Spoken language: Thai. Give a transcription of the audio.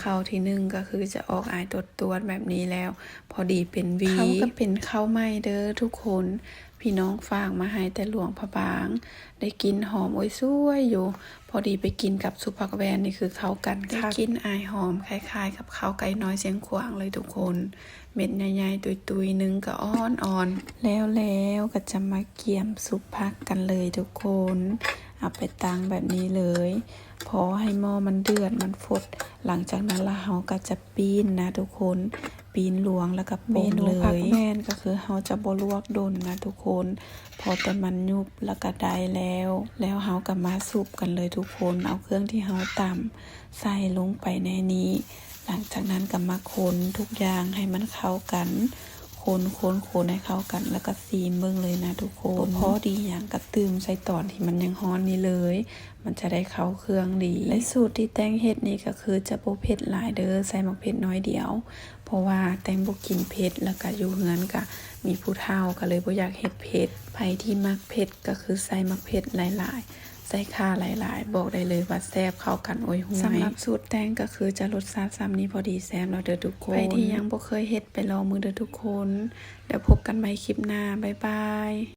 เข้าที่หนึ่งก็คือจะออกอายตัวแบบนี้แล้ว พอดีเป็นวีเขาก็เป็นข้าวไหม้เด้อทุกคนพี่น้องฝากมาให้แต่หลวงพระบางได้กินหอมโอ้ยสวยอยู่พอดีไปกินกับซุปผักแวนนี่คือเข้ากันค่ะได้กินอายหอมคล้ายๆกับข้าวไก่น้อยเสียงขวางเลยทุกคนเม็ดใหญ่ๆตุยๆนึงก็อ่อนๆแล้วก็จะมาเกี่ยมซุปผักกันเลยทุกคนเอาไปตั้งแบบนี้เลยพอให้หม้อมันเดือดมันฟดหลังจากนั้นละเฮาก็จะปีนนะทุกคนปีนหลวงแล้วก็เมนูผักแว่นก็คือเฮาจะบ่ลวกดนนะทุกคนพอแต่มันยุบแล้วก็ได้แล้วเฮาก็มาซุปกันเลยทุกคนเอาเครื่องที่เฮาตำใส่ลงไปในนี้หลังจากนั้นก็มาคนทุกอย่างให้มันเข้ากันคนให้เข้ากันแล้วก็ซีมเบิ่งเลยนะทุกคนพอดีอย่างกระตืมใส่ตอนที่มันยังฮ้อนนี่เลยมันจะได้เข้าเครื่องดีและสูตรที่แตงเฮ็ดนี่ก็คือจะบ่เผ็ดหลายเด้อใส่มะเผ็ดน้อยเดียวเพราะว่าแตงบ่กินเผ็ดแล้วก็อยู่เฮือนก็มีผู้เฒ่าก็เลยบ่อยากเฮ็ดเผ็ดไผที่มักเผ็ดก็คือใส่มะเผ็ดหลายๆใส่ข่าหลายๆบอกได้เลยว่าแซ่บเข้ากันโอ้ยห่วยสำหรับสูตรแตงก็คือจะรสชาติซ้ำนี้พอดีแซ่บแล้วเด้อทุกคนใครที่ยังบ่เคยเฮ็ดไปลองมือเด้อทุกคนเดี๋ยวพบกันใหม่คลิปหน้าบ๊ายบาย